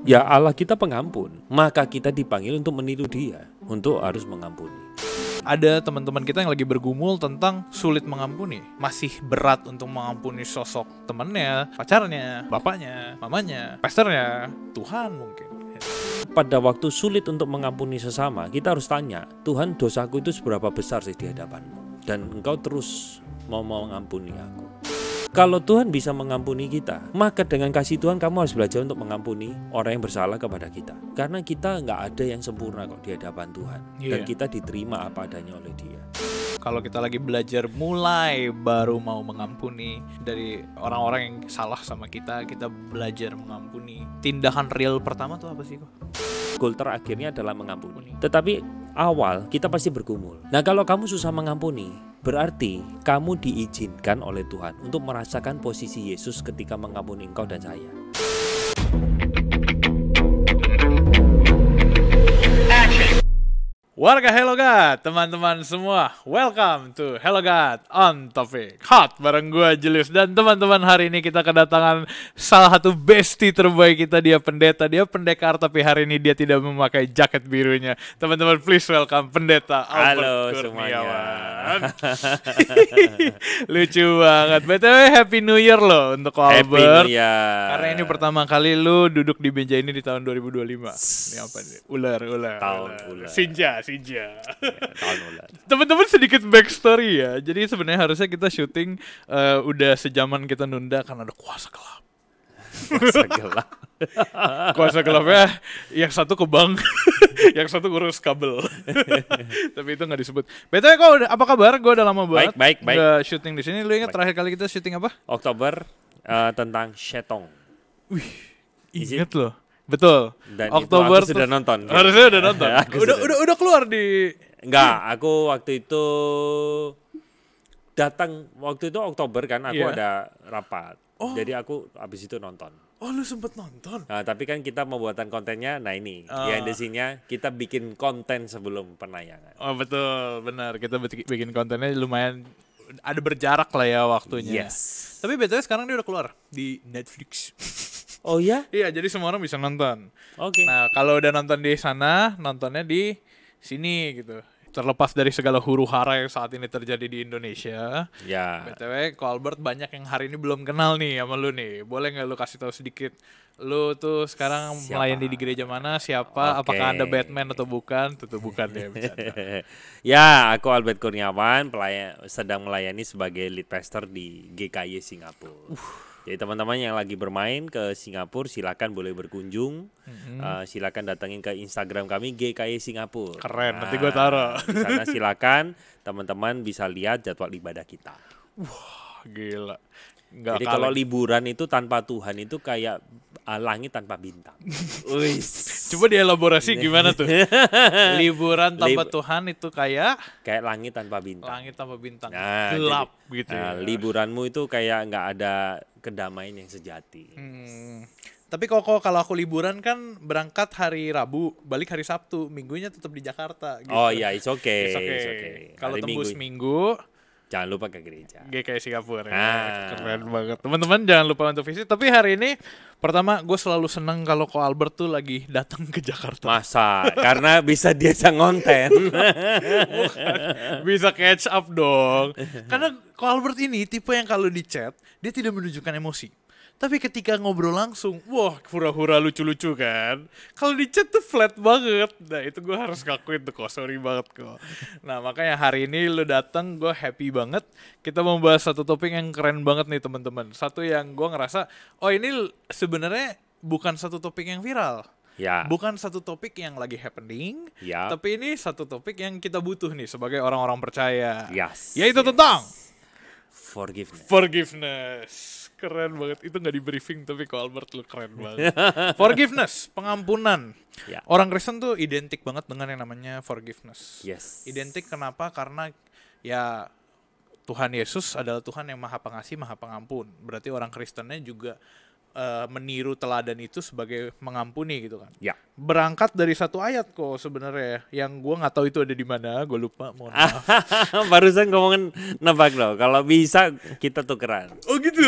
Ya Allah kita pengampun, maka kita dipanggil untuk meniru Dia, untuk harus mengampuni. Ada teman-teman kita yang lagi bergumul tentang sulit mengampuni. Masih berat untuk mengampuni sosok temannya, pacarnya, bapaknya, mamanya, pastornya, Tuhan mungkin. Pada waktu sulit untuk mengampuni sesama, kita harus tanya, Tuhan dosaku itu seberapa besar sih di hadapan-Mu? Dan Engkau terus mau mengampuni aku. Kalau Tuhan bisa mengampuni kita, maka dengan kasih Tuhan kamu harus belajar untuk mengampuni orang yang bersalah kepada kita. Karena kita nggak ada yang sempurna kok di hadapan Tuhan. Dan kita diterima apa adanya oleh Dia. Kalau kita lagi belajar mulai baru mau mengampuni dari orang-orang yang salah sama kita belajar mengampuni. Tindakan real pertama tuh apa sih kok? Goal terakhirnya adalah mengampuni. Tetapi awal kita pasti bergumul. Nah kalau kamu susah mengampuni, berarti kamu diizinkan oleh Tuhan untuk merasakan posisi Yesus ketika mengampuni engkau dan saya. Warga Hello God, teman-teman semua, welcome to Hello God on Topic Hot bareng gue Julius. Dan teman-teman, hari ini kita kedatangan salah satu bestie terbaik kita. Dia pendekar, tapi hari ini dia tidak memakai jaket birunya. Teman-teman, please welcome Pendeta Albert Kurniawan. Lucu banget. BTW Happy New Year loh untuk Albert. Happy New Year. Karena ini pertama kali lu duduk di meja ini di tahun 2025. Ini apa nih? Ular. Ular. Sinja. Ya, tahun ular. Teman-teman, sedikit backstory ya. Jadi sebenarnya harusnya kita syuting udah sejaman kita nunda karena ada kuasa gelap. Kuasa gelapnya yang satu ke bank, yang satu ngurus kabel. Tapi itu nggak disebut. BTW kok apa kabar? Gue udah lama banget Baik. nggak syuting di sini. Lu ingat terakhir kali kita syuting apa? Oktober tentang Shetong. Wih, ingat loh. Betul. Dan Oktober itu aku sudah nonton. Harusnya udah nonton. udah keluar di. Enggak, aku waktu itu datang waktu itu Oktober kan, aku ada rapat. Jadi aku habis itu nonton. Oh, lu sempet nonton? Nah, tapi kan kita pembuatan kontennya, nah ini yang desinya kita bikin konten sebelum penayangan. Oh betul, benar. Kita bikin kontennya lumayan ada berjarak lah ya waktunya. Yes. Tapi BTW sekarang dia udah keluar di Netflix. Oh ya? Iya, jadi semua orang bisa nonton. Oke. Nah, kalau udah nonton di sana, nontonnya di sini gitu. Terlepas dari segala huru-hara yang saat ini terjadi di Indonesia. Ya. BTW, Ko Albert banyak yang hari ini belum kenal nih sama lu nih. Boleh nggak lu kasih tahu sedikit? Lu tuh sekarang melayani di gereja mana? Siapa? Oke. Apakah Anda Batman atau bukan? Tentu bukan ya. Ya, aku Albert Kurniawan, sedang melayani sebagai lead pastor di GKY Singapura. Jadi teman-teman yang lagi bermain ke Singapura silakan boleh berkunjung. Silakan datangin ke Instagram kami GKY Singapura. Keren, nanti gue taruh. Di sana silakan teman-teman bisa lihat jadwal ibadah kita. Wah, gila. Jadi kalau liburan itu tanpa Tuhan itu kayak langit tanpa bintang. Coba dielaborasi gimana tuh? Liburan tanpa Tuhan itu kayak langit tanpa bintang. Langit tanpa bintang. Nah, gelap jadi, gitu ya. Liburanmu itu kayak nggak ada kedamaian yang sejati. Tapi kalau aku liburan kan berangkat hari Rabu, balik hari Sabtu, minggunya tetap di Jakarta gitu. Oh iya, it's okay. Kalau tembus minggu jangan lupa ke gereja. GKY Singapura. Keren banget. Teman-teman jangan lupa untuk visit. Tapi hari ini pertama gue selalu seneng kalau Ko Albert tuh lagi datang ke Jakarta. Masa? Karena bisa diajak ngonten. Bisa catch up dong. Karena Ko Albert ini tipe yang kalau di chat dia tidak menunjukkan emosi. Tapi ketika ngobrol langsung, wah hura-hura lucu-lucu kan. Kalau di chat tuh flat banget. Nah itu gue harus ngakuin tuh kok, sorry banget kok. Nah makanya hari ini lu datang, gue happy banget. Kita mau bahas satu topik yang keren banget nih teman-teman. Satu yang gue ngerasa, oh ini sebenarnya bukan satu topik yang viral. Ya. Bukan satu topik yang lagi happening. Ya. Tapi ini satu topik yang kita butuh nih sebagai orang-orang percaya. Yes. Yaitu tentang Forgiveness. Keren banget. Itu gak di briefing tapi Ko Albert lu keren banget. Forgiveness, pengampunan. Ya. Orang Kristen tuh identik banget dengan yang namanya forgiveness. Yes. Identik kenapa? Karena ya Tuhan Yesus adalah Tuhan yang maha pengasih, maha pengampun. Berarti orang Kristennya juga meniru teladan itu sebagai mengampuni gitu kan. Ya. Berangkat dari satu ayat kok sebenarnya, yang gue nggak tahu itu ada di mana, gue lupa, mohon maaf. Barusan ngomongin nebak loh. Kalau bisa kita tukeran. Oh gitu.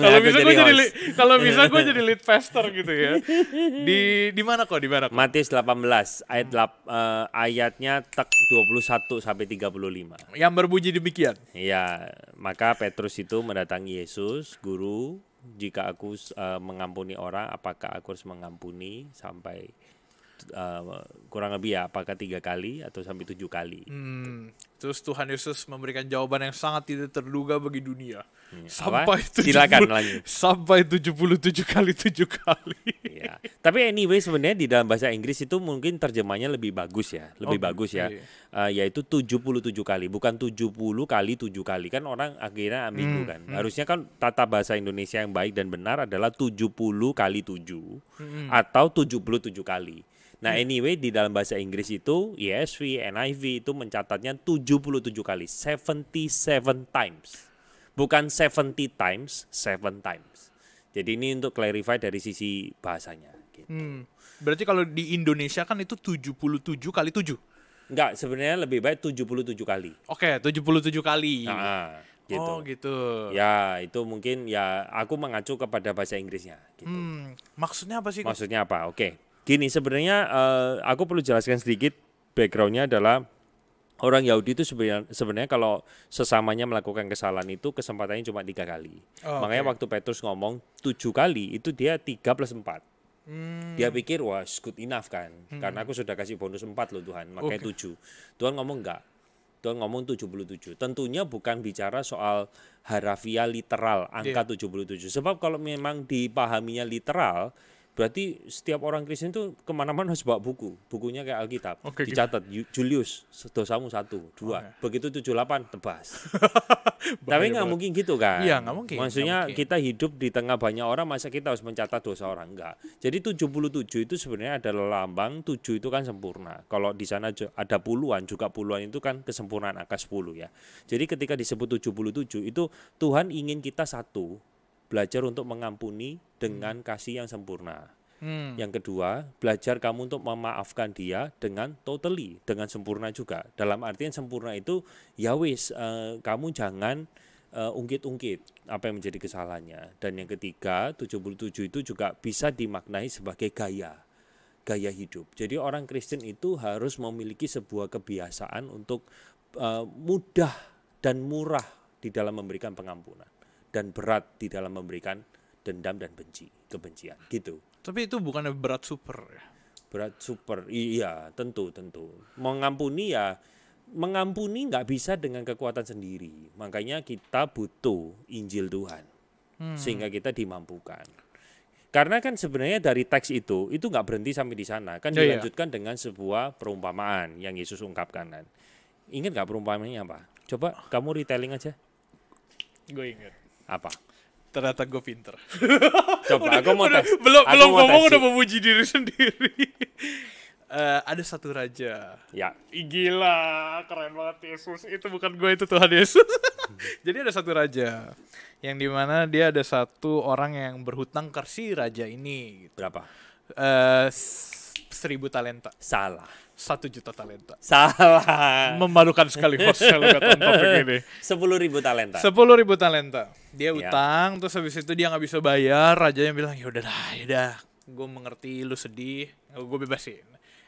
Kalau Aku bisa jadi gue jadi host. kalau bisa gue jadi lead pastor gitu ya. Di mana kok? Di mana kok? Matius 18 ayatnya tak 21 sampai 35. Yang berbunyi demikian. Ya, maka Petrus itu mendatangi Yesus, "Guru, jika aku mengampuni orang, apakah aku harus mengampuni sampai kurang lebih ya, apakah 3 kali atau sampai 7 kali?" Terus Tuhan Yesus memberikan jawaban yang sangat tidak terduga bagi dunia. Apa? Silakan lagi. Sampai 77 kali 7 kali. Ya. Tapi anyway sebenarnya di dalam bahasa Inggris itu mungkin terjemahnya lebih bagus ya, bagus ya. Yaitu 77 kali, bukan 70 kali 7 kali. Kan orang akhirnya ambigu kan. Harusnya kan tata bahasa Indonesia yang baik dan benar adalah 70 kali 7 atau 77 kali. Nah anyway di dalam bahasa Inggris itu ESV, NIV itu mencatatnya 77 kali, 77 times. Bukan 70 times, 7 times. Jadi ini untuk clarify dari sisi bahasanya gitu. Berarti kalau di Indonesia kan itu 77 kali 7. Enggak, sebenarnya lebih baik 77 kali. Oke, 77 kali. Nah, gitu. Oh gitu. Ya, itu mungkin ya aku mengacu kepada bahasa Inggrisnya gitu. Maksudnya apa sih? Maksudnya apa? Oke. Gini, sebenarnya aku perlu jelaskan sedikit backgroundnya adalah orang Yahudi itu sebenarnya kalau sesamanya melakukan kesalahan itu kesempatannya cuma 3 kali. Makanya waktu Petrus ngomong 7 kali itu dia 3 plus 4. Dia pikir wah good enough kan. Karena aku sudah kasih bonus 4 loh Tuhan, makanya 7. Tuhan ngomong enggak. Tuhan ngomong 77. Tentunya bukan bicara soal harafiah literal angka 77. Sebab kalau memang dipahaminya literal, berarti setiap orang Kristen itu kemana-mana harus bawa buku. Bukunya kayak Alkitab. Dicatat, Julius, dosamu 1, 2. Begitu 78, tebas. Tapi nggak mungkin gitu kan. Iya, nggak mungkin. Maksudnya kita hidup di tengah banyak orang, masa kita harus mencatat dosa orang? Enggak. Jadi 77 itu sebenarnya adalah lambang, 7 itu kan sempurna. Kalau di sana ada puluhan, juga puluhan itu kan kesempurnaan angka 10 ya. Jadi ketika disebut 77 itu Tuhan ingin kita satu, belajar untuk mengampuni dengan kasih yang sempurna. Yang kedua, belajar kamu untuk memaafkan dia dengan totally, dengan sempurna juga. Dalam artian sempurna itu, ya wis, kamu jangan ungkit-ungkit apa yang menjadi kesalahannya. Dan yang ketiga, 77 itu juga bisa dimaknai sebagai gaya hidup. Jadi orang Kristen itu harus memiliki sebuah kebiasaan untuk mudah dan murah di dalam memberikan pengampunan. Dan berat di dalam memberikan dendam dan kebencian gitu. Tapi itu bukannya berat super ya? Berat super, iya tentu. Mengampuni nggak bisa dengan kekuatan sendiri. Makanya kita butuh Injil Tuhan sehingga kita dimampukan. Karena kan sebenarnya dari teks itu nggak berhenti sampai di sana. Kan dilanjutkan dengan sebuah perumpamaan yang Yesus ungkapkan kan. Ingat nggak perumpamaannya apa? Coba kamu retelling aja. Gue ingat. Apa? Ternyata gue pinter. Coba aku mau tes. Belum ngomong udah memuji diri sendiri. Ada satu raja. Ya. Gila, keren banget Yesus. Itu bukan gue, itu Tuhan Yesus. Jadi ada satu raja yang dimana dia ada satu orang yang berhutang ke si raja ini. Gitu. Berapa? 1.000 talenta. Salah. 1 juta talenta. Salah. Memalukan sekali host kalau kata topik ini. 10.000 talenta. 10.000 talenta. Dia utang, terus habis itu dia nggak bisa bayar. Rajanya bilang, yaudah, gue mengerti lu sedih, gue bebasin.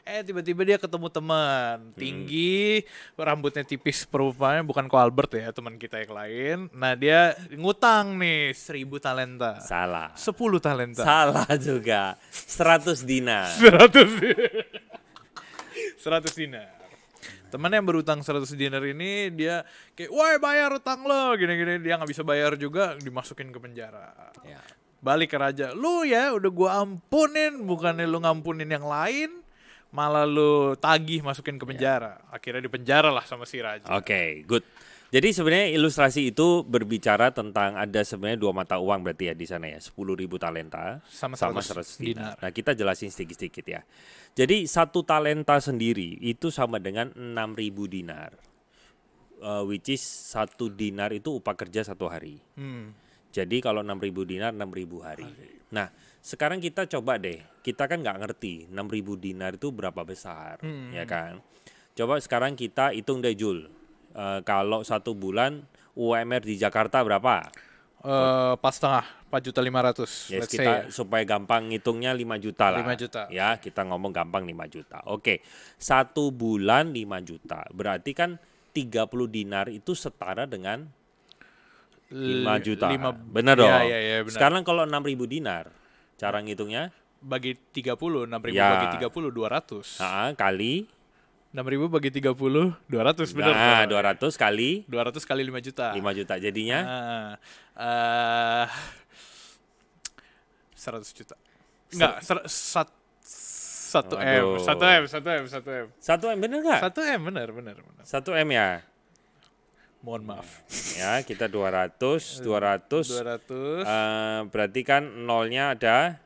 Tiba-tiba dia ketemu teman tinggi, rambutnya tipis, perumpamannya bukan ko Albert ya, teman kita yang lain. Nah dia ngutang nih 1.000 talenta. Salah. 10 talenta. Salah juga. 100 dinar. 100 dinar. Teman yang berutang 100 dinar ini dia kayak, woi bayar utang lo, gini-gini. Dia gak bisa bayar juga, dimasukin ke penjara. Ya. Balik ke raja, lu ya udah gua ampunin, bukannya lu ngampunin yang lain, malah lu tagih masukin ke penjara. Akhirnya dipenjara lah sama si raja. Oke, good. Jadi sebenarnya ilustrasi itu berbicara tentang ada sebenarnya 2 mata uang berarti ya di sana ya, 10.000 talenta sama 100 dinar. Nah kita jelasin sedikit-sedikit ya. Jadi 1 talenta sendiri itu sama dengan 6.000 dinar, which is 1 dinar itu upah kerja 1 hari. Jadi kalau 6.000 dinar 6.000 hari. Nah, sekarang kita coba deh. Kita kan nggak ngerti 6.000 dinar itu berapa besar, ya kan? Coba sekarang kita hitung deh Jul. Kalau 1 bulan UMR di Jakarta berapa? 4,5, 4.500.000. Yes, Let's say kita ya. supaya gampang ngitungnya 5 juta lah. 5 juta. Ya, kita ngomong gampang 5 juta. Oke, 1 bulan 5 juta. Berarti kan 30 dinar itu setara dengan 5 juta. Benar dong. Iya, benar. Sekarang kalau 6.000 dinar, cara ngitungnya? Bagi 30, 6.000 Ya. bagi 30, 200. Kali. 6.000 bagi 30, 200, benar. Nah, 200 kali 200 kali 5 juta. 5 juta. Jadinya 100 juta. Enggak, 1 M. Aduh. 1 1 M bener nggak? 1 M, benar. 1 M ya. Mohon maaf. Ya, kita 200. 200. Berarti kan nolnya ada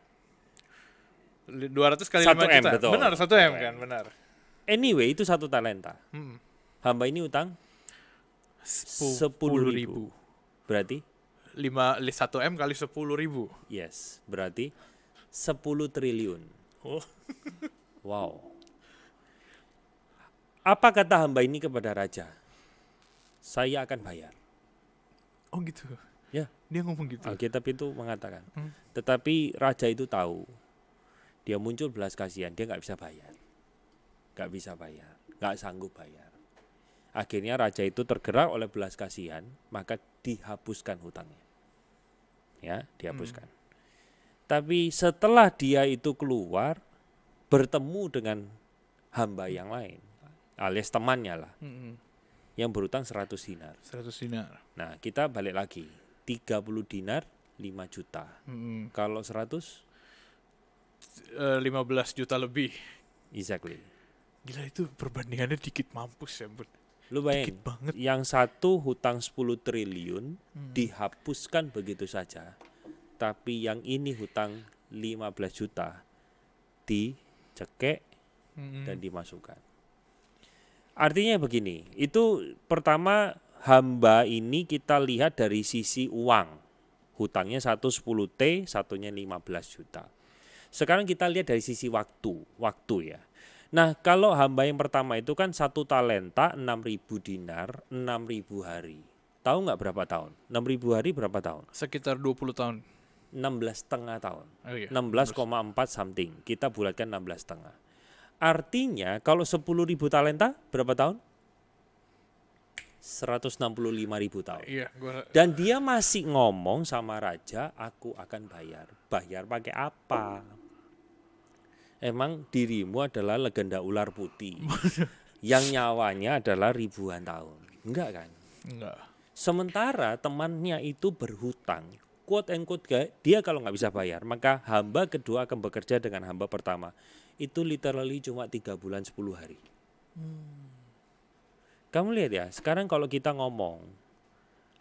200 kali 1 5 M, juta. betul. Benar, 1 M kan, benar. anyway itu 1 talenta. Hamba ini utang 10.000. Berarti 1 M kali 10.000. yes, berarti 10 triliun. Oh. Wow. Apa kata hamba ini kepada raja? Saya akan bayar. Oh gitu. Ya, Dia ngomong gitu. Alkitab itu mengatakan. Tetapi raja itu tahu. Dia muncul belas kasihan, dia nggak bisa bayar. Nggak sanggup bayar. Akhirnya raja itu tergerak oleh belas kasihan, maka dihapuskan hutangnya. Ya, dihapuskan. Tapi setelah dia itu keluar, bertemu dengan hamba yang lain, alias temannya lah, yang berutang 100 dinar. 100 dinar. Nah, kita balik lagi. 30 dinar 5 juta. Kalau 100? 15 juta lebih. Exactly. Gila, itu perbandingannya dikit, mampus ya, Bun. Lu bayangin, Dikit banget. yang satu hutang 10 triliun dihapuskan begitu saja. Tapi yang ini hutang 15 juta dicekek dan dimasukkan. Artinya begini, itu pertama hamba ini kita lihat dari sisi uang. Hutangnya satu 10T, satunya 15 juta. Sekarang kita lihat dari sisi waktu ya. Nah, kalau hamba yang pertama itu kan 1 talenta 6.000 dinar, 6.000 hari. Tahu nggak berapa tahun? 6.000 hari berapa tahun? Sekitar 20 tahun. 16,5 tahun. Oh, iya. 16,4 something. Kita bulatkan 16,5. Artinya kalau 10.000 talenta berapa tahun? 165.000 tahun. Iya, Dan dia masih ngomong sama raja, aku akan bayar. Bayar pakai apa? Emang dirimu adalah legenda ular putih yang nyawanya adalah ribuan tahun. Enggak kan? enggak. Sementara temannya itu berhutang. Quote and quote, dia kalau nggak bisa bayar, maka hamba kedua akan bekerja dengan hamba pertama. Itu literally cuma 3 bulan 10 hari. Kamu lihat ya, sekarang kalau kita ngomong,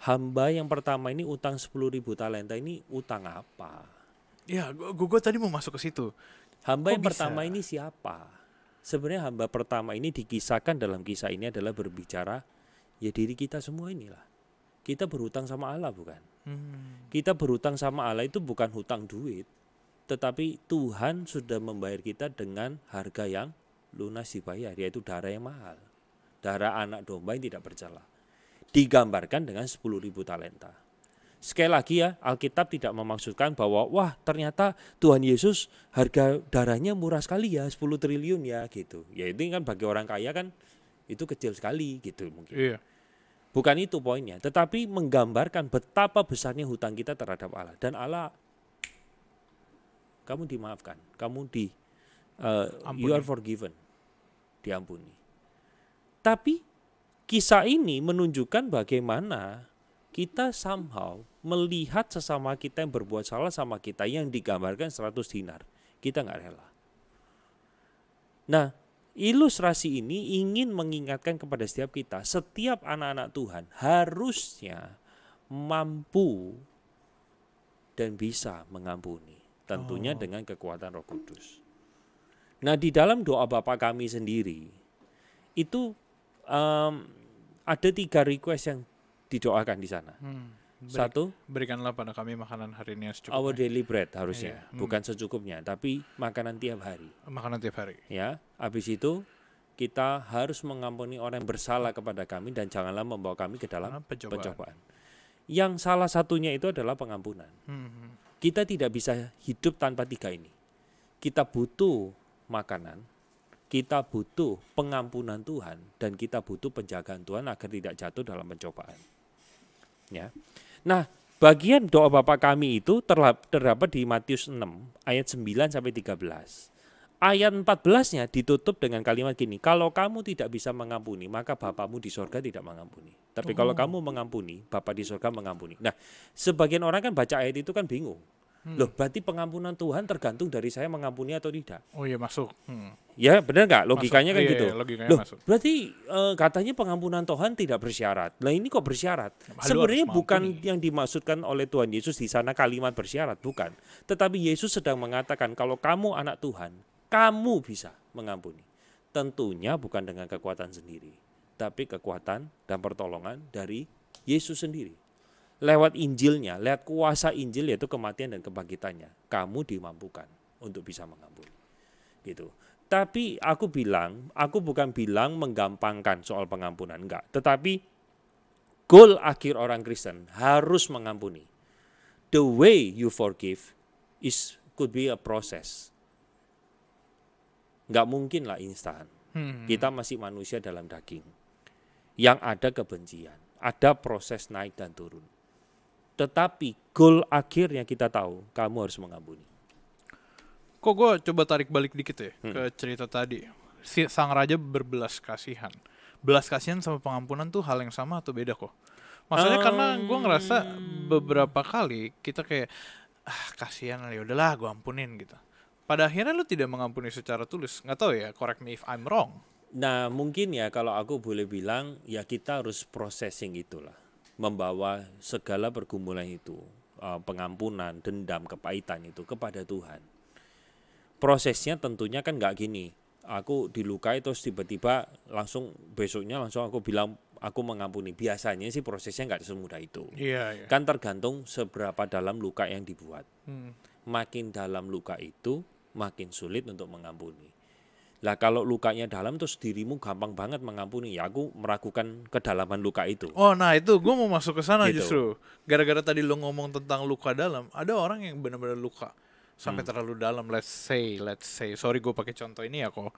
hamba yang pertama ini utang 10.000 talenta, ini utang apa? Ya, gue tadi mau masuk ke situ. Hamba Kok yang bisa? pertama ini siapa? Sebenarnya hamba pertama ini dikisahkan dalam kisah ini adalah berbicara, ya diri kita semua inilah. Kita berhutang sama Allah bukan? Kita berhutang sama Allah itu bukan hutang duit, tetapi Tuhan sudah membayar kita dengan harga yang lunas dibayar, yaitu darah yang mahal. Darah anak domba yang tidak bercela. Digambarkan dengan 10.000 talenta. Sekali lagi ya, Alkitab tidak memaksudkan bahwa wah ternyata Tuhan Yesus harga darahnya murah sekali ya, 10 triliun ya gitu. Ya itu kan bagi orang kaya kan itu kecil sekali gitu mungkin. Iya. Bukan itu poinnya, tetapi menggambarkan betapa besarnya hutang kita terhadap Allah. Dan Allah, kamu dimaafkan, kamu you are forgiven, diampuni. Tapi kisah ini menunjukkan bagaimana kita somehow melihat sesama kita yang berbuat salah sama kita yang digambarkan 100 dinar. Kita nggak rela. Nah, ilustrasi ini ingin mengingatkan kepada setiap kita, setiap anak-anak Tuhan harusnya mampu dan bisa mengampuni. Tentunya dengan kekuatan Roh Kudus. Nah, di dalam doa Bapa kami sendiri, itu ada 3 request yang didoakan di sana. Satu, Berikanlah pada kami makanan hari ini yang our secukupnya. daily bread harusnya, Iya. bukan secukupnya, tapi makanan tiap hari. Makanan tiap hari. Ya, habis itu kita harus mengampuni orang yang bersalah kepada kami dan janganlah membawa kami ke dalam pencobaan. Yang salah satunya itu adalah pengampunan. Kita tidak bisa hidup tanpa tiga ini. Kita butuh makanan, kita butuh pengampunan Tuhan, dan kita butuh penjagaan Tuhan agar tidak jatuh dalam pencobaan. Ya. Nah, bagian doa Bapa kami itu terdapat di Matius 6 ayat 9 sampai 13. Ayat 14-nya ditutup dengan kalimat gini, kalau kamu tidak bisa mengampuni, maka Bapamu di sorga tidak mengampuni. Tapi kalau kamu mengampuni, Bapa di sorga mengampuni. Nah, sebagian orang kan baca ayat itu kan bingung. Loh, berarti pengampunan Tuhan tergantung dari saya mengampuni atau tidak. Oh iya, masuk. Ya, benar nggak? Logikanya Masuk. kan Iya, gitu. iya, logikanya Loh, masuk. berarti katanya pengampunan Tuhan tidak bersyarat. Lah ini kok bersyarat? Lu Sebenarnya harus bukan mengampuni. yang dimaksudkan oleh Tuhan Yesus di sana kalimat bersyarat, bukan. Tetapi Yesus sedang mengatakan kalau kamu anak Tuhan, kamu bisa mengampuni. Tentunya bukan dengan kekuatan sendiri, tapi kekuatan dan pertolongan dari Yesus sendiri. Lewat Injilnya, lewat kuasa Injil yaitu kematian dan kebangkitannya, kamu dimampukan untuk bisa mengampuni. Gitu. Tapi aku bukan bilang menggampangkan soal pengampunan, enggak. Tetapi goal akhir orang Kristen harus mengampuni. The way you forgive could be a process. Enggak mungkin lah instan. Kita masih manusia dalam daging. Yang ada kebencian, ada proses naik dan turun. Tetapi goal akhirnya kita tahu, kamu harus mengampuni. Kok gue coba tarik balik dikit ya ke cerita tadi. Si sang raja berbelas kasihan. Belas kasihan sama pengampunan tuh hal yang sama atau beda kok? Maksudnya karena gue ngerasa beberapa kali kita kayak kasihan, ya udahlah gue ampunin gitu. Pada akhirnya lu tidak mengampuni secara tulus. Nggak tahu ya, correct me if I'm wrong. Nah mungkin ya kalau aku boleh bilang ya kita harus processing itulah. Membawa segala pergumulan itu, pengampunan, dendam, kepahitan itu kepada Tuhan. Prosesnya tentunya kan nggak gini, aku dilukai terus tiba-tiba langsung besoknya langsung aku bilang aku mengampuni. Biasanya sih prosesnya nggak semudah itu. Iya. Kan tergantung seberapa dalam luka yang dibuat. Makin dalam luka itu, makin sulit untuk mengampuni. Lah kalau lukanya dalam terus dirimu gampang banget mengampuni, ya aku meragukan kedalaman luka itu. Oh nah itu gue mau masuk ke sana Gitu. justru. Gara-gara tadi lo ngomong tentang luka dalam, ada orang yang benar-benar luka sampai terlalu dalam. Let's say, sorry gue pakai contoh ini ya kok.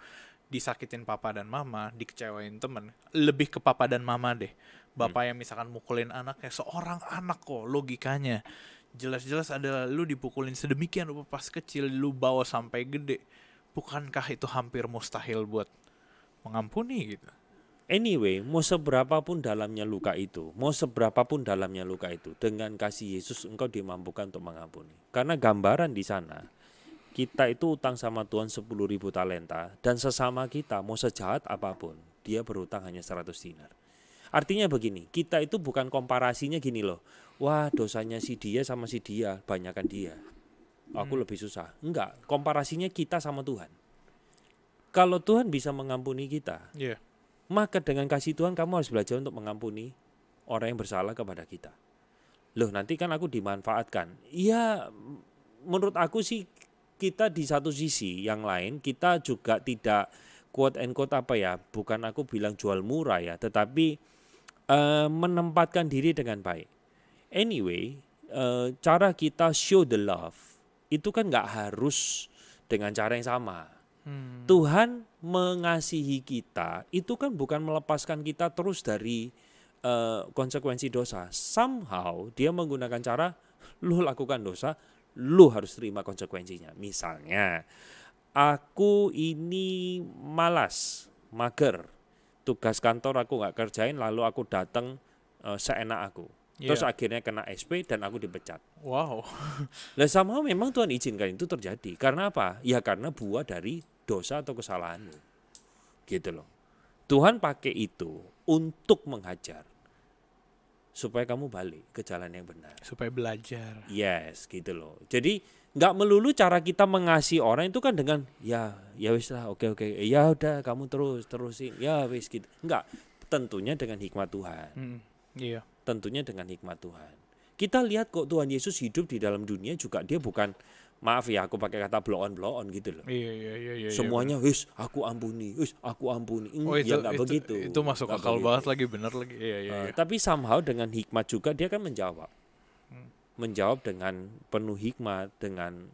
Disakitin papa dan mama, dikecewain temen, lebih ke papa dan mama deh. Bapak yang misalkan mukulin anaknya, seorang anak kok logikanya. Jelas-jelas ada lu dipukulin sedemikian rupa pas kecil, lu bawa sampai gede. Bukankah itu hampir mustahil buat mengampuni gitu? Anyway, mau seberapapun dalamnya luka itu, dengan kasih Yesus engkau dimampukan untuk mengampuni. Karena gambaran di sana, kita itu utang sama Tuhan 10.000 talenta, dan sesama kita mau sejahat apapun, dia berutang hanya 100 dinar. Artinya begini, kita itu bukan komparasinya gini loh, wah dosanya si dia sama si dia, banyakan dia. Aku lebih susah. Enggak, komparasinya kita sama Tuhan. Kalau Tuhan bisa mengampuni kita, maka dengan kasih Tuhan kamu harus belajar untuk mengampuni orang yang bersalah kepada kita. Loh, nanti kan aku dimanfaatkan. Iya, menurut aku sih kita di satu sisi yang lain kita juga tidak quote and quote bukan aku bilang jual murah ya, tetapi menempatkan diri dengan baik. Anyway, cara kita show the love itu kan nggak harus dengan cara yang sama. Tuhan mengasihi kita itu kan bukan melepaskan kita terus dari konsekuensi dosa. Somehow dia menggunakan cara lu lakukan dosa, lu harus terima konsekuensinya. Misalnya, aku ini mager, tugas kantor aku nggak kerjain, lalu aku datang seenak aku. Terus akhirnya kena SP dan aku dipecat. Wow. Lah sama memang Tuhan izinkan itu terjadi. Karena apa? Ya karena buah dari dosa atau kesalahanmu. Gitu loh. Tuhan pakai itu untuk menghajar. Supaya kamu balik ke jalan yang benar. Supaya belajar. Yes, gitu loh. Jadi nggak melulu cara kita mengasihi orang itu kan dengan ya wis lah, oke. Ya udah kamu terusin. Ya wis gitu. Enggak, tentunya dengan hikmat Tuhan. Iya. Tentunya dengan hikmat Tuhan. Kita lihat kok Tuhan Yesus hidup di dalam dunia juga dia bukan, maaf ya aku pakai kata blow on gitu loh. Iya. Semuanya wis aku ampuni. Oh Ya nggak begitu. Itu masuk Nggak akal begitu. banget lagi, bener lagi. Iya. Tapi somehow dengan hikmat juga dia kan menjawab dengan penuh hikmat, dengan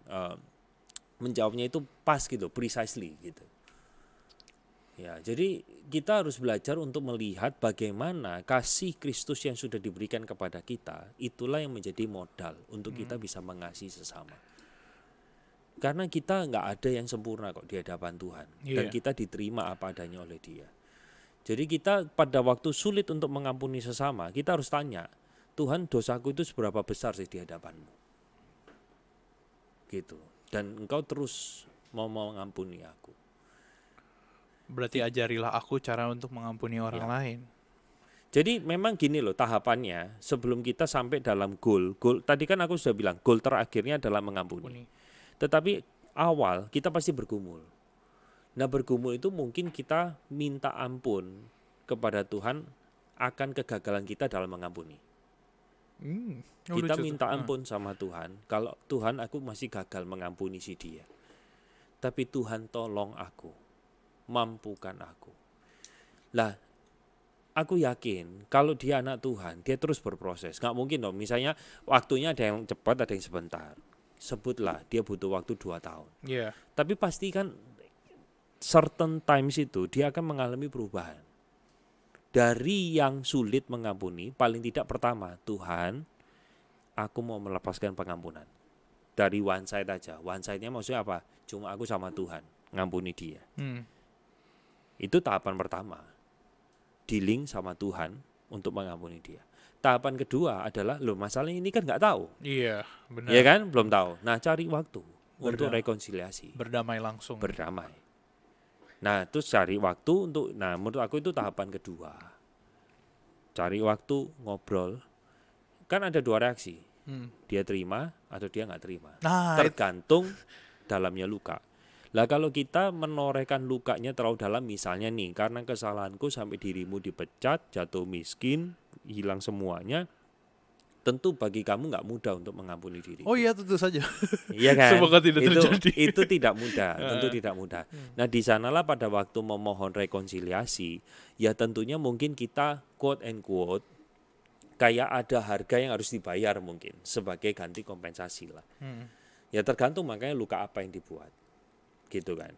menjawabnya itu pas gitu, precisely gitu. Ya, jadi kita harus belajar untuk melihat bagaimana kasih Kristus yang sudah diberikan kepada kita, itulah yang menjadi modal untuk kita bisa mengasihi sesama. Karena kita nggak ada yang sempurna kok di hadapan Tuhan, dan kita diterima apa adanya oleh Dia. Jadi kita pada waktu sulit untuk mengampuni sesama, kita harus tanya, Tuhan, dosaku itu seberapa besar sih di hadapan-Mu? Gitu. Dan Engkau terus mau mengampuni aku. Berarti ajarilah aku cara untuk mengampuni orang lain. Jadi memang gini loh tahapannya, sebelum kita sampai dalam goal, tadi kan aku sudah bilang goal terakhirnya adalah mengampuni. Tetapi awal kita pasti bergumul. Nah bergumul itu mungkin kita minta ampun kepada Tuhan akan kegagalan kita dalam mengampuni. Kita minta ampun sama Tuhan, kalau Tuhan aku masih gagal mengampuni si dia. Tapi Tuhan tolong aku, mampukan aku. Lah, aku yakin kalau dia anak Tuhan, dia terus berproses. Nggak mungkin dong, misalnya waktunya ada yang cepat, ada yang sebentar. Sebutlah dia butuh waktu 2 tahun. Tapi pasti kan certain times itu dia akan mengalami perubahan. Dari yang sulit mengampuni, paling tidak pertama, Tuhan, aku mau melepaskan pengampunan. Dari one side aja. One side-nya maksudnya apa? Cuma aku sama Tuhan, ngampuni dia. Itu tahapan pertama. Dealing sama Tuhan untuk mengampuni dia. Tahapan kedua adalah, masalahnya ini kan nggak tahu. Iya, benar. Iya kan? Belum tahu. Nah, cari waktu untuk rekonsiliasi. Berdamai langsung. Berdamai. Nah, terus cari waktu untuk, menurut aku itu tahapan kedua. Cari waktu, ngobrol. Kan ada 2 reaksi. Dia terima atau dia nggak terima. Tergantung dalamnya luka. Lah kalau kita menorehkan lukanya terlalu dalam, misalnya nih, karena kesalahanku sampai dirimu dipecat, jatuh miskin, hilang semuanya, tentu bagi kamu nggak mudah untuk mengampuni diri. Oh iya, tentu saja. Iya kan? Semoga tidak terjadi. Itu tidak mudah, tentu tidak mudah. Nah di sanalah pada waktu memohon rekonsiliasi, ya tentunya mungkin kita quote and quote kayak ada harga yang harus dibayar mungkin sebagai ganti kompensasi lah. Ya tergantung makanya luka apa yang dibuat. Gitu kan.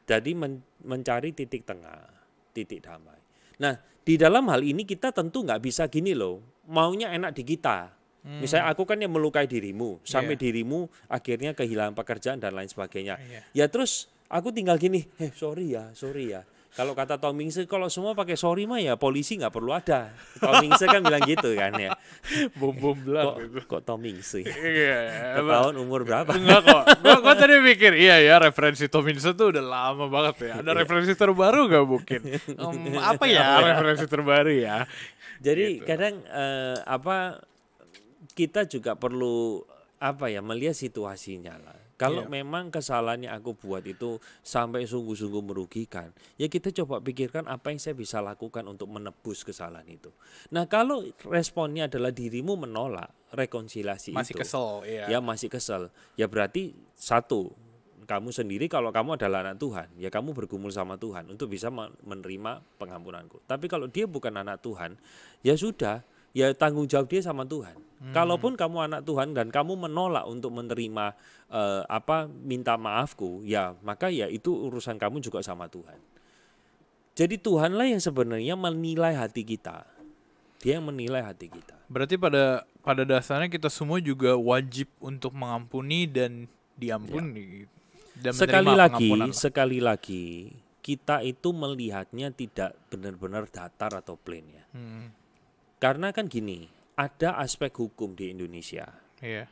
Jadi mencari titik tengah, titik damai. Nah di dalam hal ini kita tentu nggak bisa gini loh, maunya enak di kita. Misalnya aku kan yang melukai dirimu, sampai dirimu akhirnya kehilangan pekerjaan dan lain sebagainya. Ya terus aku tinggal gini, sorry ya. Kalau kata Tom Mingse, kalau semua pakai sorry mah ya polisi nggak perlu ada. Tom Mingse kan bilang gitu kan ya. Bom belang. Kok Tom Mingse? Iya. Ketahuan umur berapa? Enggak kok. Gua tadi mikir, iya ya referensi Tom Mingse tuh udah lama banget ya. Ada referensi terbaru nggak mungkin? Apa ya referensi terbaru ya? Jadi gitu. Kadang kita juga perlu melihat situasinya lah. Kalau memang kesalahan yang aku buat itu sampai sungguh-sungguh merugikan, ya kita coba pikirkan apa yang saya bisa lakukan untuk menebus kesalahan itu. Nah kalau responnya adalah dirimu menolak rekonsiliasi masih itu, kesel, ya masih kesel, ya berarti satu, kamu sendiri kalau kamu adalah anak Tuhan, ya kamu bergumul sama Tuhan untuk bisa menerima pengampunanku. Tapi kalau dia bukan anak Tuhan, ya sudah, ya tanggung jawab dia sama Tuhan. Kalaupun kamu anak Tuhan dan kamu menolak untuk menerima minta maafku, ya maka ya itu urusan kamu juga sama Tuhan. Jadi Tuhanlah yang sebenarnya menilai hati kita. Dia yang menilai hati kita. Berarti pada dasarnya kita semua juga wajib untuk mengampuni dan diampuni. Dan Sekali lagi kita itu melihatnya tidak benar-benar datar atau plain ya. Karena kan gini, ada aspek hukum di Indonesia. Iya.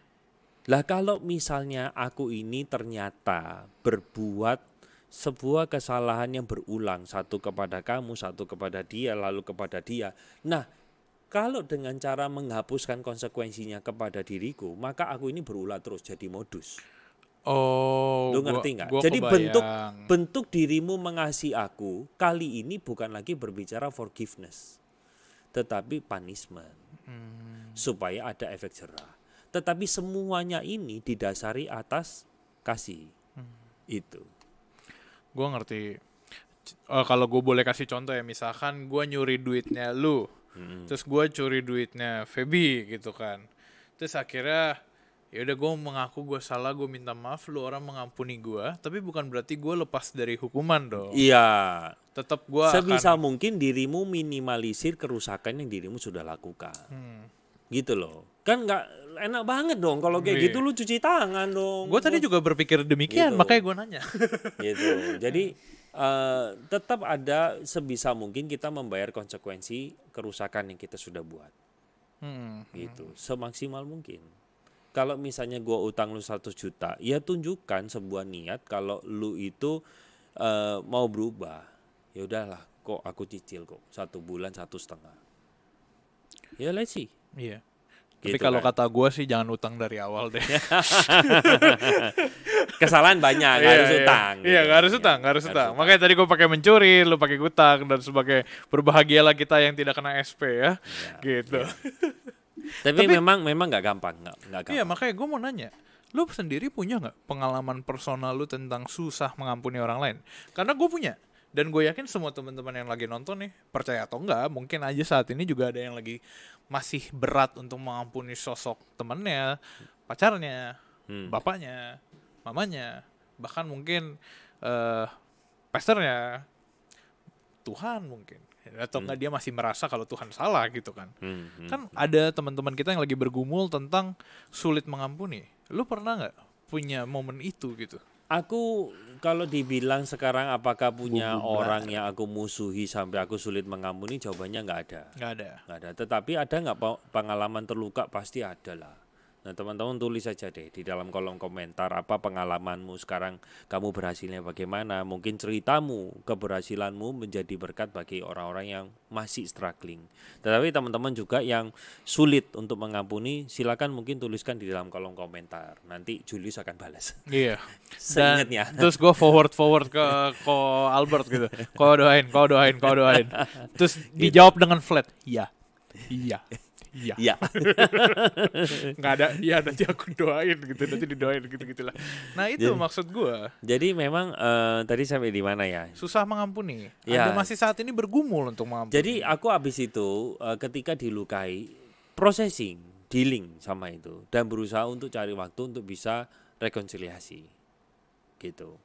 Lah kalau misalnya aku ini ternyata berbuat sebuah kesalahan yang berulang, satu kepada kamu, satu kepada dia, lalu kepada dia. Nah, kalau dengan cara menghapuskan konsekuensinya kepada diriku, maka aku ini berulang terus jadi modus. Oh, lu ngerti nggak? Jadi bentuk dirimu mengasihi aku kali ini bukan lagi berbicara forgiveness, tetapi punishment. supaya ada efek jerah. Tetapi semuanya ini didasari atas kasih. Itu. Gue ngerti. Kalau gue boleh kasih contoh ya, misalkan gue nyuri duitnya lu, terus gue curi duitnya Feby gitu kan. Terus akhirnya ya udah gue mengaku gue salah, gue minta maaf, lu orang mengampuni gue, tapi bukan berarti gue lepas dari hukuman dong. Iya. Tetap gue Sebisa akan mungkin dirimu minimalisir kerusakan yang dirimu sudah lakukan. Gitu loh. Kan nggak enak banget dong kalau kayak gitu, lu cuci tangan dong. Gue tadi juga berpikir demikian, Gitu. makanya gue nanya. Gitu. Jadi tetap ada sebisa mungkin kita membayar konsekuensi kerusakan yang kita sudah buat. Gitu. Semaksimal mungkin. Kalau misalnya gua utang lu 100 juta, ya tunjukkan sebuah niat kalau lu itu mau berubah. Ya udahlah, kok aku cicil kok 1 bulan 1,5. Ya let's see. Iya. Gitu Tapi kalau kan. kata gue sih jangan utang dari awal deh. Kesalahan banyak, nggak harus utang. Iya, gitu. nggak harus utang, nggak harus utang. Makanya tadi gue pakai mencuri, lu pakai utang, dan sebagai berbahagialah kita yang tidak kena SP ya, gitu. Tapi memang nggak gampang, nggak gampang. Iya, makanya gue mau nanya, lu sendiri punya nggak pengalaman personal lu tentang susah mengampuni orang lain? Karena gue punya, dan gue yakin semua teman-teman yang lagi nonton nih, percaya atau enggak, mungkin aja saat ini juga ada yang lagi masih berat untuk mengampuni sosok temannya, pacarnya, bapaknya, mamanya, bahkan mungkin pastornya, Tuhan mungkin. Atau enggak dia masih merasa kalau Tuhan salah gitu kan. Kan ada teman-teman kita yang lagi bergumul tentang sulit mengampuni. Lu pernah nggak punya momen itu gitu? Aku kalau dibilang sekarang apakah punya orang yang aku musuhi sampai aku sulit mengampuni, jawabannya nggak ada. Nggak ada. Nggak ada. Tetapi ada nggak pengalaman terluka? Pasti ada lah. Nah teman-teman tulis saja deh di dalam kolom komentar apa pengalamanmu sekarang, kamu berhasilnya bagaimana, mungkin ceritamu, keberhasilanmu menjadi berkat bagi orang-orang yang masih struggling. Tetapi teman-teman juga yang sulit untuk mengampuni, silakan mungkin tuliskan di dalam kolom komentar. Nanti Julius akan balas. Iya. Seingatnya. Terus gue forward ke Ko Albert gitu. Kau doain. Terus dijawab dengan flat. Iya. Iya. Nggak ada, iya nanti aku doain gitu, nanti didoain gitu-gitulah. Nah itu maksud gue. Jadi memang tadi sampai di mana ya? Susah mengampuni. Ya. Anda masih saat ini bergumul untuk mengampuni. Jadi aku habis itu ketika dilukai, processing, dealing sama itu, dan berusaha untuk cari waktu untuk bisa rekonsiliasi, gitu.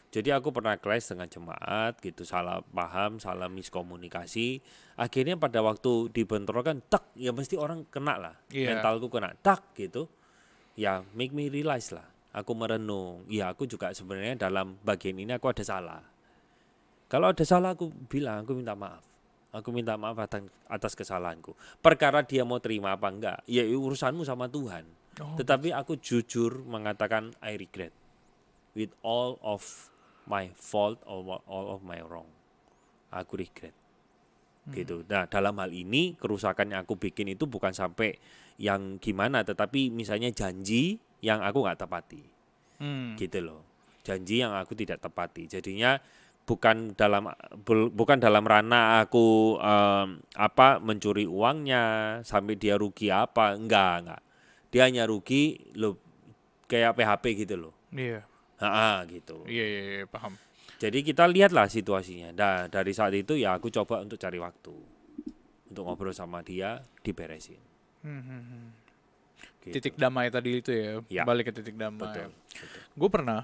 Jadi aku pernah clash dengan jemaat gitu, salah paham, salah miskomunikasi. Akhirnya pada waktu dibentrokan, tak, ya mesti orang kena lah, mentalku kena, tak gitu. Ya make me realize lah, aku merenung, ya aku juga sebenarnya dalam bagian ini aku ada salah. Kalau ada salah aku bilang, aku minta maaf. Aku minta maaf atas kesalahanku. Perkara dia mau terima apa enggak, ya urusanmu sama Tuhan. Tetapi aku jujur mengatakan I regret with all of my fault or all of my wrong. Aku regret. Gitu. Nah, dalam hal ini kerusakan yang aku bikin itu bukan sampai yang gimana, tetapi misalnya janji yang aku nggak tepati. Gitu loh. Janji yang aku tidak tepati. Jadinya bukan dalam ranah aku mencuri uangnya sampai dia rugi apa, enggak. Dia hanya rugi lo kayak PHP gitu loh. Iya. Gitu. Iya, paham. Jadi kita lihatlah situasinya. Nah, dari saat itu ya aku coba untuk cari waktu untuk ngobrol sama dia, diberesin. Gitu. Titik damai tadi itu ya. Balik ke titik damai. Betul. Gue pernah.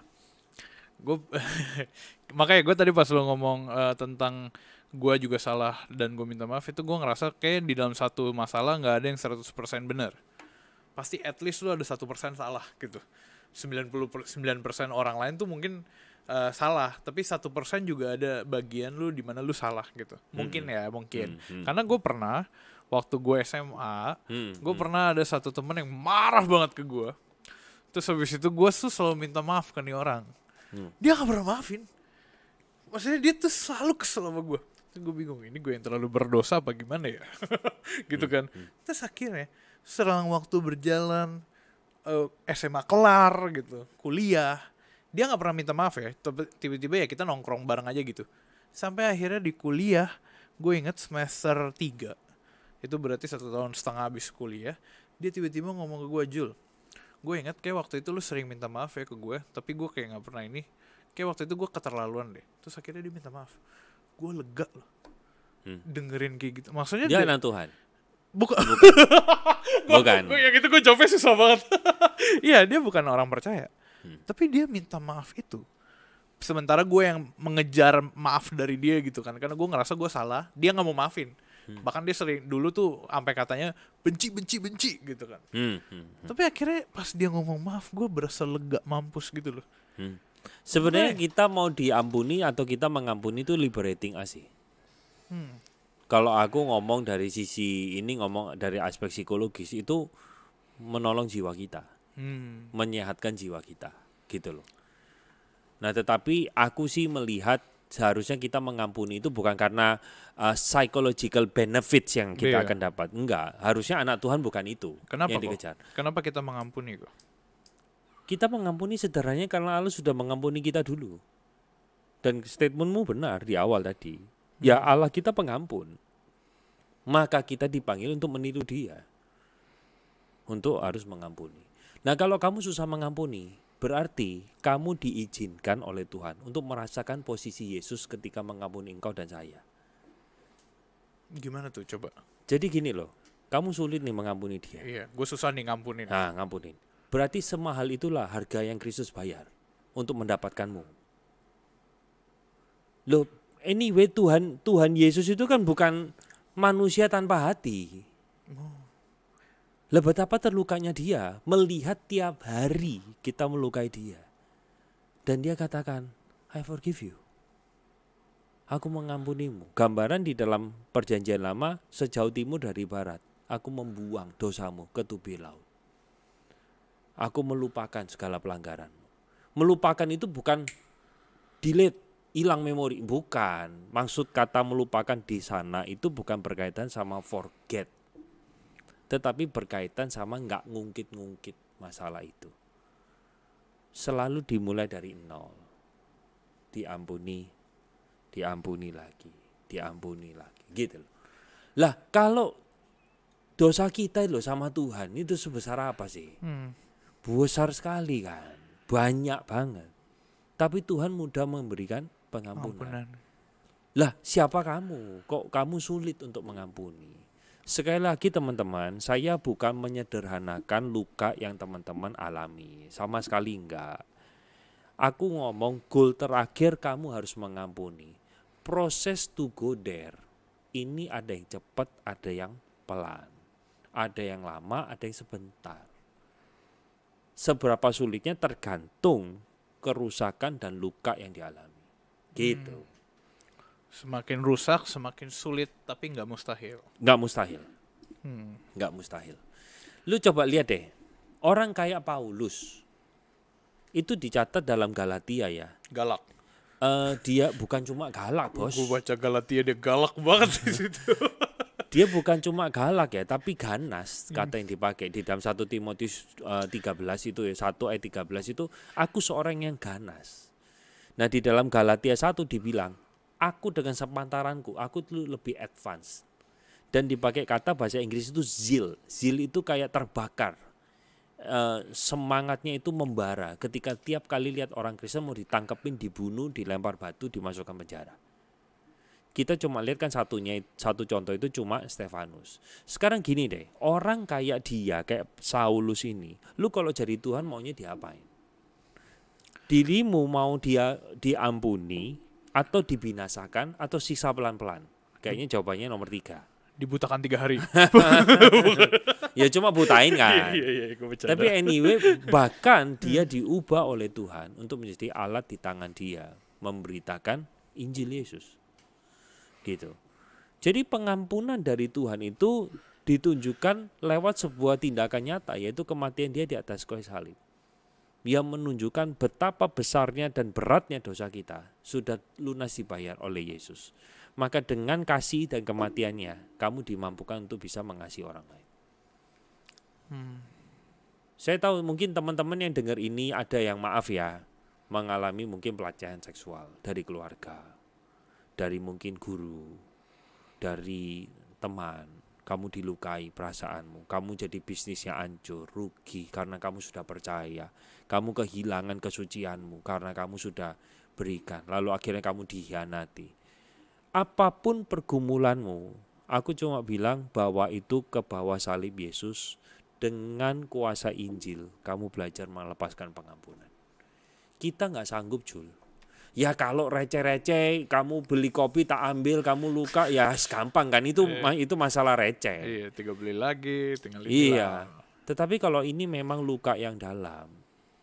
Makanya gue tadi pas lo ngomong tentang gue juga salah dan gue minta maaf, itu gue ngerasa kayak di dalam satu masalah nggak ada yang 100% benar. Pasti at least lo ada 1% salah gitu. 99% orang lain tuh mungkin salah, tapi 1% juga ada bagian lu di mana lu salah gitu. Mungkin. Karena gue pernah waktu gue SMA, gue pernah ada satu teman yang marah banget ke gue. Terus habis itu gue tuh selalu minta maaf ke nih orang. Dia gak pernah maafin. Maksudnya dia tuh selalu kesel sama gue. Terus gue bingung, ini gue yang terlalu berdosa apa gimana ya? Gitu kan. Terus akhirnya selang waktu berjalan, SMA kelar gitu, kuliah, dia nggak pernah minta maaf ya. Tiba-tiba ya kita nongkrong bareng aja gitu. Sampai akhirnya di kuliah, gue inget semester 3 Itu berarti 1,5 tahun habis kuliah. Dia tiba-tiba ngomong ke gue, Jul, gue ingat kayak waktu itu lu sering minta maaf ya ke gue, tapi gue kayak nggak pernah ini. Kayak waktu itu gue keterlaluan deh. Terus akhirnya dia minta maaf. Gue lega loh. Dengerin kayak gitu. Maksudnya Dia anak Tuhan. bukan. Bukan. Yang itu gue jawabnya susah banget. Iya, dia bukan orang percaya. Tapi dia minta maaf itu. Sementara gue yang mengejar maaf dari dia gitu kan. Karena gue ngerasa gue salah. Dia gak mau maafin. Bahkan dia sering dulu tuh sampai katanya benci gitu kan. Tapi akhirnya pas dia ngomong maaf, gue berasa lega mampus gitu loh. Sebenarnya kita mau diampuni atau kita mengampuni itu liberating sih. Kalau aku ngomong dari sisi ini, ngomong dari aspek psikologis, itu menolong jiwa kita, menyehatkan jiwa kita, gitu loh. Nah, tetapi aku sih melihat seharusnya kita mengampuni itu bukan karena psychological benefits yang kita akan dapat. Enggak, harusnya anak Tuhan bukan itu. Kenapa yang dikejar. Kenapa kita mengampuni kok? Kita mengampuni sederhananya karena Allah sudah mengampuni kita dulu. Dan statementmu benar di awal tadi. Ya Allah kita pengampun. Maka kita dipanggil untuk meniru dia. Untuk harus mengampuni. Nah, kalau kamu susah mengampuni, berarti kamu diizinkan oleh Tuhan untuk merasakan posisi Yesus ketika mengampuni engkau dan saya. Gimana tuh coba? Jadi gini loh, kamu sulit nih mengampuni dia. Iya, gue susah nih ngampunin. Nah, ngampunin. Berarti semahal itulah harga yang Kristus bayar untuk mendapatkanmu. Loh, anyway Tuhan Yesus itu kan bukan manusia tanpa hati. Lah betapa terlukanya dia melihat tiap hari kita melukai dia. Dan dia katakan, I forgive you. Aku mengampunimu. Gambaran di dalam perjanjian lama, sejauh timur dari barat, aku membuang dosamu ke tubir laut. Aku melupakan segala pelanggaranmu. Melupakan itu bukan delete, hilang memori, bukan. Maksud kata melupakan di sana itu bukan berkaitan sama forget, tetapi berkaitan sama nggak ngungkit-ngungkit masalah itu. Selalu dimulai dari nol. Diampuni lagi, gitu loh. Lah kalau dosa kita loh sama Tuhan itu sebesar apa sih? Besar sekali kan, banyak banget. Tapi Tuhan mudah memberikan pengampunan. Lah siapa kamu? Kok kamu sulit untuk mengampuni? Sekali lagi teman-teman, saya bukan menyederhanakan luka yang teman-teman alami. Sama sekali enggak. Aku ngomong goal terakhir kamu harus mengampuni. Proses to go there. Ini ada yang cepat, ada yang pelan. Ada yang lama, ada yang sebentar. Seberapa sulitnya tergantung kerusakan dan luka yang dialami. Gitu. Semakin rusak, semakin sulit, tapi nggak mustahil. Nggak mustahil. Nggak mustahil. Lu coba lihat deh, orang kayak Paulus itu dicatat dalam Galatia ya. Galak. Dia bukan cuma galak, bos. Gue baca Galatia dia galak banget di situ. Dia bukan cuma galak ya, tapi ganas kata yang dipakai di dalam 1 Timotius 13 itu ya, 1 ayat 13 itu, aku seorang yang ganas. Nah di dalam Galatia 1 dibilang, aku dengan sepantaranku, aku tuh lebih advance. Dan dipakai kata bahasa Inggris itu zeal. Zeal itu kayak terbakar. Semangatnya itu membara ketika tiap kali lihat orang Kristen mau ditangkepin, dibunuh, dilempar batu, dimasukkan penjara. Kita cuma lihat kan satu contoh itu cuma Stefanus. Sekarang gini deh, orang kayak dia, kayak Saulus ini, lu kalau jadi Tuhan maunya diapain? Dirimu mau dia diampuni atau dibinasakan atau siksa pelan-pelan? Kayaknya jawabannya nomor 3. Dibutakan 3 hari. Ya cuma butain kan. Iya, tapi anyway, bahkan dia diubah oleh Tuhan untuk menjadi alat di tangan dia memberitakan Injil Yesus. Gitu. Jadi pengampunan dari Tuhan itu ditunjukkan lewat sebuah tindakan nyata, yaitu kematian dia di atas kayu salib. Yang menunjukkan betapa besarnya dan beratnya dosa kita sudah lunas dibayar oleh Yesus. Maka dengan kasih dan kematiannya, kamu dimampukan untuk bisa mengasihi orang lain. Saya tahu mungkin teman-teman yang dengar ini ada yang maaf ya, mengalami mungkin pelecehan seksual dari keluarga, dari mungkin guru, dari teman, kamu dilukai perasaanmu, kamu jadi bisnisnya hancur, rugi karena kamu sudah percaya, kamu kehilangan kesucianmu karena kamu sudah berikan, lalu akhirnya kamu dikhianati. Apapun pergumulanmu, aku cuma bilang bahwa itu ke bawah salib Yesus. Dengan kuasa Injil, kamu belajar melepaskan pengampunan. Kita gak sanggup, Jul. Ya kalau receh-receh, kamu beli kopi tak ambil, kamu luka, ya gampang kan, itu masalah receh. Iya, tinggal beli lagi, tinggal Iya. Tetapi kalau ini memang luka yang dalam,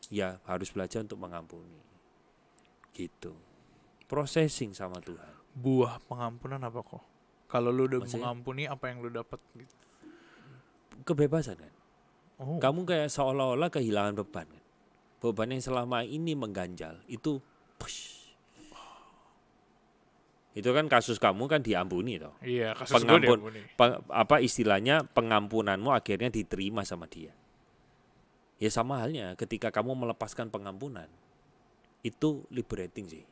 ya harus belajar untuk mengampuni. Gitu. Processing sama Tuhan. Buah pengampunan apa kok? Kalau lu udah Maksudnya? mengampuni, apa yang lu dapat gitu? Kebebasan kan. Oh. Kamu kayak seolah-olah kehilangan beban kan. Beban yang selama ini mengganjal, itu push. Itu kan kasus kamu kan diampuni toh. Iya, kasus gue diampuni. Apa istilahnya, pengampunanmu akhirnya diterima sama dia. Ya sama halnya ketika kamu melepaskan pengampunan, itu liberating sih,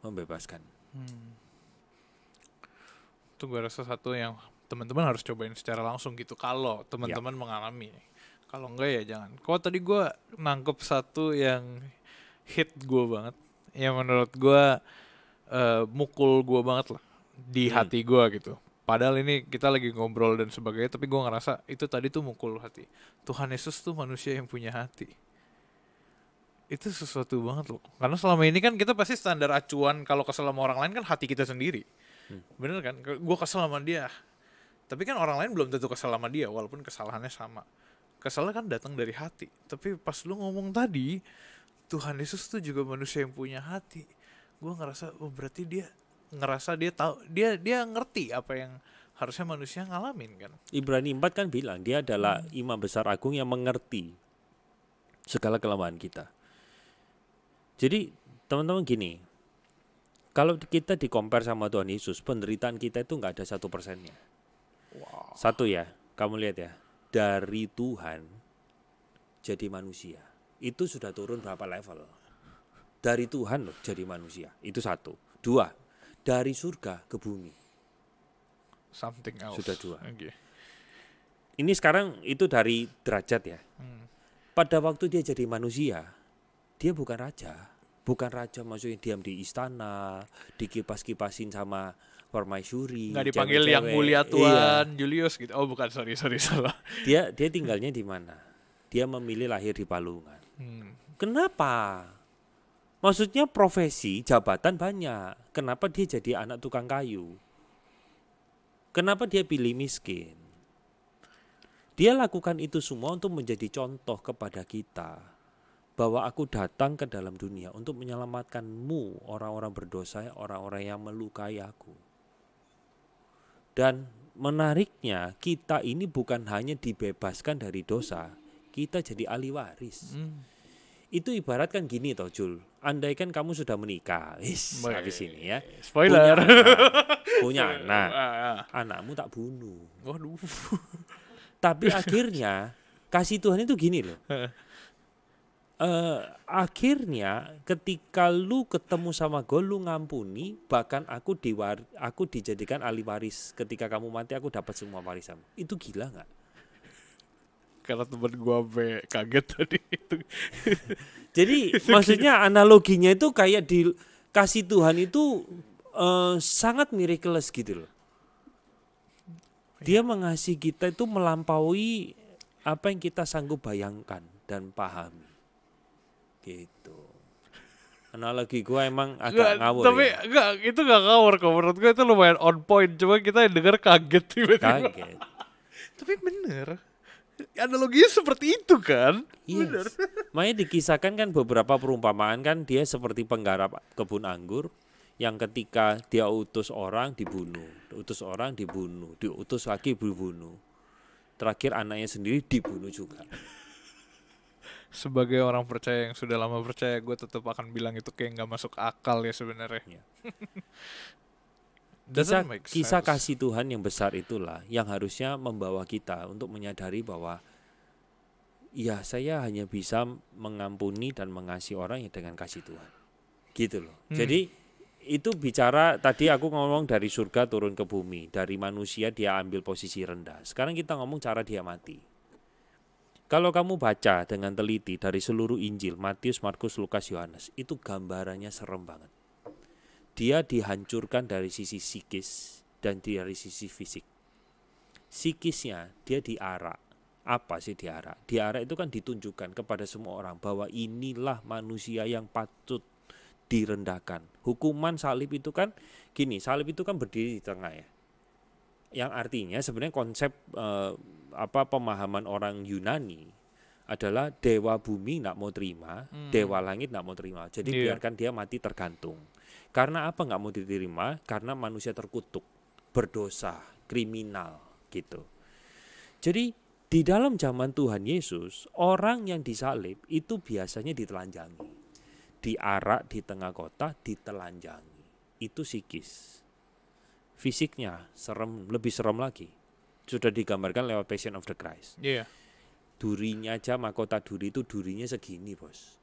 membebaskan. Itu gue rasa satu yang teman-teman harus cobain secara langsung gitu kalau teman-teman mengalami. Kalau enggak ya jangan. Kalau tadi gue nangkep satu yang hit gue banget, yang menurut gue mukul gue banget lah di hati gue gitu. Padahal ini kita lagi ngobrol dan sebagainya, tapi gue ngerasa itu tadi tuh mukul hati. Tuhan Yesus tuh manusia yang punya hati. Itu sesuatu banget loh. Karena selama ini kan kita pasti standar acuan kalau kesel sama orang lain kan hati kita sendiri. Bener kan? Gue kesel sama dia. Tapi kan orang lain belum tentu kesel sama dia walaupun kesalahannya sama. Kesalnya kan datang dari hati. Tapi pas lu ngomong tadi, Tuhan Yesus tuh juga manusia yang punya hati. Gue ngerasa, oh berarti dia ngerasa dia tahu, dia ngerti apa yang harusnya manusia ngalamin kan. Ibrani 4 kan bilang dia adalah imam besar agung yang mengerti segala kelemahan kita. Jadi teman-teman gini, kalau kita di-compare sama Tuhan Yesus, penderitaan kita itu nggak ada 1%. Wow. Satu ya, kamu lihat ya, dari Tuhan jadi manusia, itu sudah turun berapa level. Dari Tuhan loh jadi manusia, itu satu. Dua, dari surga ke bumi. Something else. Sudah dua. Okay. Ini sekarang itu dari derajat ya. Pada waktu dia jadi manusia, dia bukan raja. Bukan raja maksudnya diam di istana, dikipas-kipasin sama permaisuri. Nggak dipanggil cewek-cewek. yang mulia Tuan Julius gitu. Oh bukan, sorry salah. Dia tinggalnya di mana? Dia memilih lahir di Palungan. Kenapa? Maksudnya profesi, jabatan banyak. Kenapa dia jadi anak tukang kayu? Kenapa dia pilih miskin? Dia lakukan itu semua untuk menjadi contoh kepada kita. Bahwa aku datang ke dalam dunia untuk menyelamatkanmu, orang-orang berdosa, orang-orang yang melukai aku. Dan menariknya, kita ini bukan hanya dibebaskan dari dosa, kita jadi ahli waris. Itu ibarat kan gini toh Jul, andaikan kamu sudah menikah, habis ini ya, spoiler, punya anak, anakmu tak bunuh. Waduh. Tapi akhirnya kasih Tuhan itu gini loh. Akhirnya ketika lu ketemu sama gue, lu ngampuni, bahkan aku dijadikan ahli waris. Ketika kamu mati aku dapat semua warisan. Itu gila nggak? Karena temen gue kaget tadi itu. Jadi maksudnya analoginya itu kayak di kasih Tuhan itu sangat miraculous gitu loh. Dia mengasihi kita itu melampaui apa yang kita sanggup bayangkan dan pahami. Gitu. Analogi gue emang agak ngawur. Tapi ya. Itu gak ngawur kok. Menurut gue itu lumayan on point. Cuma kita yang denger kaget tiba-tiba. Kaget. Tapi bener. Analoginya seperti itu kan? Yes. Bener. Makanya dikisahkan kan beberapa perumpamaan kan, dia seperti penggarap kebun anggur yang ketika dia utus orang dibunuh, utus orang dibunuh, diutus lagi dibunuh. Terakhir anaknya sendiri dibunuh juga. Sebagai orang percaya yang sudah lama percaya, gue tetap akan bilang itu kayak nggak masuk akal ya sebenarnya. Ya. Kisah sense. kasih Tuhan yang besar itulah yang harusnya membawa kita untuk menyadari bahwa ya saya hanya bisa mengampuni dan mengasihi orang yang dengan kasih Tuhan. Gitu loh. Jadi itu bicara tadi aku ngomong dari surga turun ke bumi, dari manusia dia ambil posisi rendah. Sekarang kita ngomong cara dia mati. Kalau kamu baca dengan teliti dari seluruh Injil, Matius, Markus, Lukas, Yohanes, itu gambarannya serem banget. Dia dihancurkan dari sisi psikis dan dari sisi fisik. Psikisnya dia diarak. Apa sih diarak? Diarak itu kan ditunjukkan kepada semua orang bahwa inilah manusia yang patut direndahkan. Hukuman salib itu kan gini, salib itu kan berdiri di tengah ya. Yang artinya sebenarnya konsep pemahaman orang Yunani adalah dewa bumi nggak mau terima, dewa langit nggak mau terima. Jadi biarkan dia mati tergantung. Karena apa nggak mau diterima? Karena manusia terkutuk, berdosa, kriminal gitu. Jadi di dalam zaman Tuhan Yesus, orang yang disalib itu biasanya ditelanjangi. Diarak di tengah kota, ditelanjangi. Itu psikis. Fisiknya serem, lebih serem lagi. Sudah digambarkan lewat Passion of the Christ. Durinya aja, mahkota duri itu durinya segini, bos.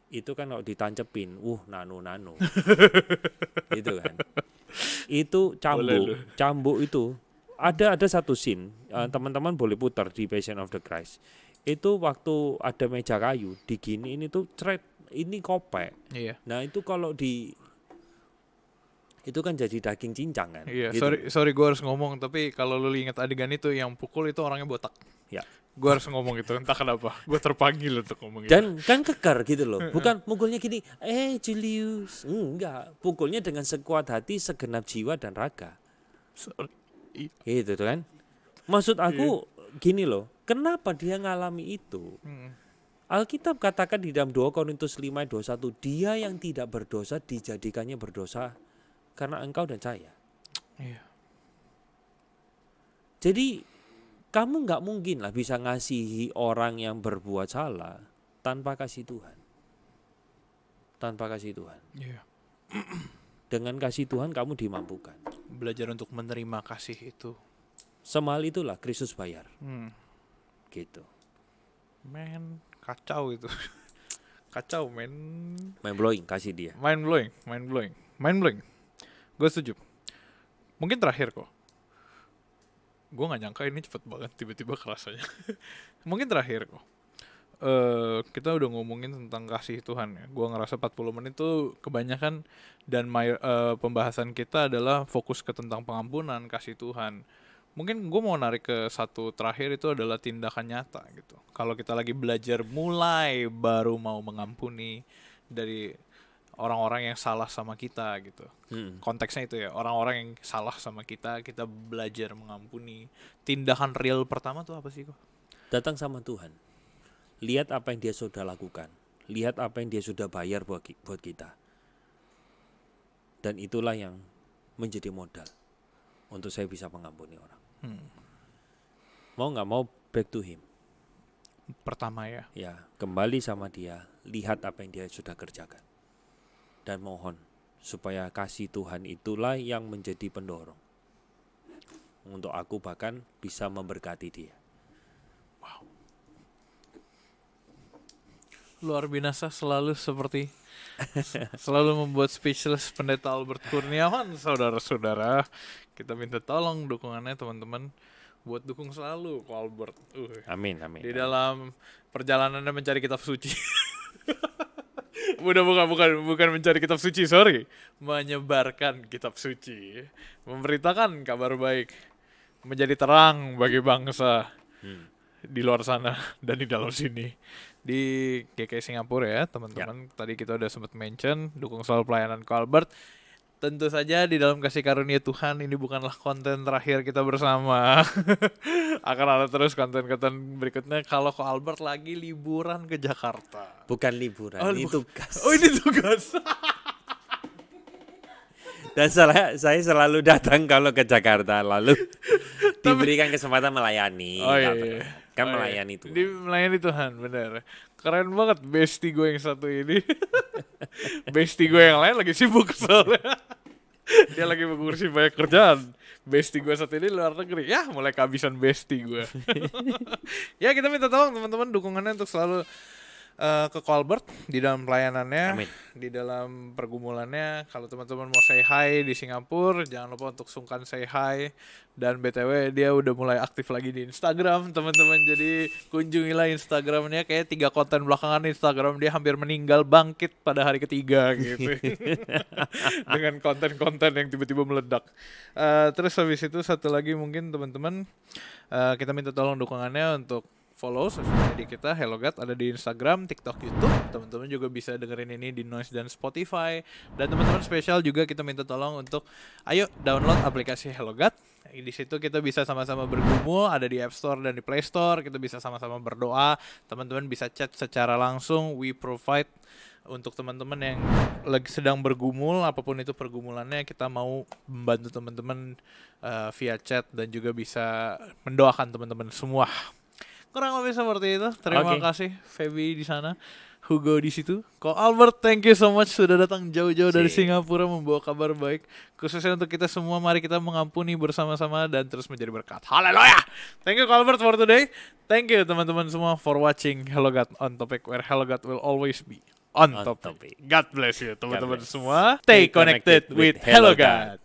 Itu kan kalau ditancepin, nano. Itu kan. Itu cambuk itu. Ada satu scene, teman-teman boleh putar di Passion of the Christ. Itu waktu ada meja kayu, diginiin itu ini kopek. Nah itu kalau itu kan jadi daging cincang kan. Gitu. Sorry gue harus ngomong, tapi kalau lu ingat adegan itu yang pukul itu orangnya botak. Ya. Gue harus ngomong itu, entah kenapa. Gue terpanggil untuk ngomong itu. Dan kan kekar gitu loh. Bukan mukulnya gini, Julius. Enggak, pukulnya dengan sekuat hati, segenap jiwa dan raga. Gitu kan. Maksud aku gini loh, kenapa dia ngalami itu? Alkitab katakan di dalam 2 Korintus 5:21, dia yang tidak berdosa dijadikannya berdosa karena engkau dan saya. Jadi kamu nggak mungkin lah bisa ngasihi orang yang berbuat salah tanpa kasih Tuhan. Tanpa kasih Tuhan. Dengan kasih Tuhan kamu dimampukan. Belajar untuk menerima kasih itu. Semahal itulah Kristus bayar. Gitu. Kacau itu. Kacau, Mind blowing kasih dia. Mind blowing. Gue setuju. Mungkin terakhir kok. Gue gak nyangka ini cepet banget tiba-tiba kerasanya. Mungkin terakhir kok. Kita udah ngomongin tentang kasih Tuhan ya. Gue ngerasa 40 menit itu kebanyakan. Dan pembahasan kita adalah fokus ke tentang pengampunan, kasih Tuhan. Mungkin gue mau narik ke satu terakhir, itu adalah tindakan nyata gitu. Kalau kita lagi belajar mulai baru mau mengampuni dari orang-orang yang salah sama kita gitu. Konteksnya itu ya, orang-orang yang salah sama kita belajar mengampuni. Tindakan real pertama tuh apa sih kok? Datang sama Tuhan. Lihat apa yang dia sudah lakukan. Lihat apa yang dia sudah bayar buat kita. Dan itulah yang menjadi modal untuk saya bisa mengampuni orang. Mau gak mau back to him. Pertama ya. Ya, kembali sama dia. Lihat apa yang dia sudah kerjakan. Dan mohon supaya kasih Tuhan itulah yang menjadi pendorong untuk aku bahkan bisa memberkati dia. Wow. Luar biasa, selalu membuat speechless Pendeta Albert Kurniawan. Saudara-saudara, kita minta tolong dukungannya teman-teman buat dukung selalu ko Albert. Amin. Di dalam perjalanannya mencari kitab suci. bukan mencari kitab suci, sorry. Menyebarkan kitab suci. Memberitakan kabar baik. Menjadi terang bagi bangsa. Di luar sana dan di dalam sini. Di GKI Singapura ya teman-teman. Tadi kita udah sempat mention dukung selalu pelayanan ko Albert. Tentu saja di dalam kasih karunia Tuhan ini bukanlah konten terakhir kita bersama. Akan ada terus konten-konten berikutnya kalau ko Albert lagi liburan ke Jakarta. Bukan liburan, ini tugas. Ini tugas. Dan saya selalu datang kalau ke Jakarta, lalu diberikan kesempatan melayani. Kan melayani Tuhan. Melayani Tuhan, benar. Keren banget bestie gue yang satu ini. Bestie gue yang lain lagi sibuk soalnya. Dia lagi mengurusi banyak kerjaan. Bestie gue satu ini luar negeri. Ya mulai kehabisan bestie gue. Ya kita minta tolong teman-teman dukungannya untuk selalu ke Colbert di dalam pelayanannya, Amin. di dalam pergumulannya. Kalau teman-teman mau say hi di Singapura, jangan lupa untuk sungkan say hi. Dan BTW dia udah mulai aktif lagi di Instagram, teman-teman. Jadi kunjungilah Instagramnya. Kayak 3 konten belakangan Instagram dia hampir meninggal, bangkit pada hari ketiga gitu. Dengan konten-konten yang tiba-tiba meledak. Terus habis itu satu lagi mungkin teman-teman, kita minta tolong dukungannya untuk follow sosial media kita, HelloGod, ada di Instagram, TikTok, YouTube. Teman-teman juga bisa dengerin ini di Noise dan Spotify. Dan teman-teman spesial juga kita minta tolong untuk ayo download aplikasi HelloGod. Di situ kita bisa sama-sama bergumul, ada di App Store dan di Play Store. Kita bisa sama-sama berdoa. Teman-teman bisa chat secara langsung. We provide untuk teman-teman yang lagi sedang bergumul, apapun itu pergumulannya, kita mau membantu teman-teman via chat dan juga bisa mendoakan teman-teman semua. Kurang lebih seperti itu. Terima kasih Feby di sana, Hugo di situ. Ko Albert, thank you so much sudah datang jauh-jauh dari Singapura membawa kabar baik. Khususnya untuk kita semua, mari kita mengampuni bersama-sama dan terus menjadi berkat. Haleluya. Thank you Albert for today. Thank you teman-teman semua for watching HelloGod on Topic, where HelloGod will always be on topic. God bless you teman-teman semua. Stay connected with HelloGod.